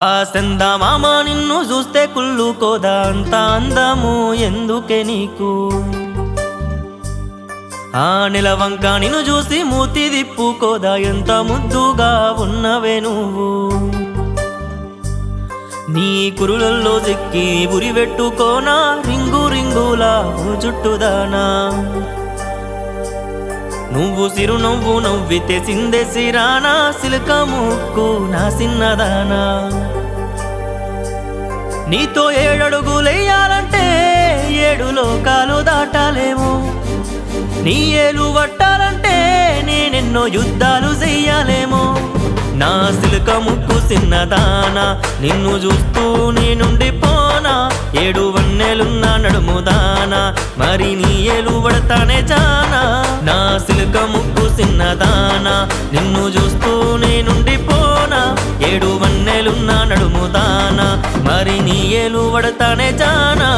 ఆ చందమామ నిన్ను చూస్తే కుళ్ళుకోదా అంత అందము ఎందుకే నీకు ఆ నిలవంక నిన్ను చూసి మూతి దిప్పుకోదా ఎంత ముద్దుగా ఉన్నవే నువ్వు నీ కురులల్లో చిక్కి ఉరి పెట్టుకోనా రింగు రింగులా జుట్టుదానా నువ్వు సిరునవ్వు నవ్వితే సిందేసిరానా సిలక ముక్కు నా సిన్నదానా నీతో 7 అడుగులెయ్యాలంటే 7 లోకాలు దాటాలేమో నీ ఏలు పట్టాలంటే నేనెన్నో యుద్ధాలు చెయ్యాలేమో నా సిలక ముక్కు సిన్నదానా నిన్ను చూస్తూ నీ నుండి పోనా 7 వన్నెలున్న నడుముదానా మరి నీ ఏలు పడతానే జానా నా సిలక ముక్కు సిన్నదానా నిన్ను చూస్తూ నీ నుండి పోనా 7 వన్నెలున్న నడుముదానా మరి నీ ఏలు పడతానే జానా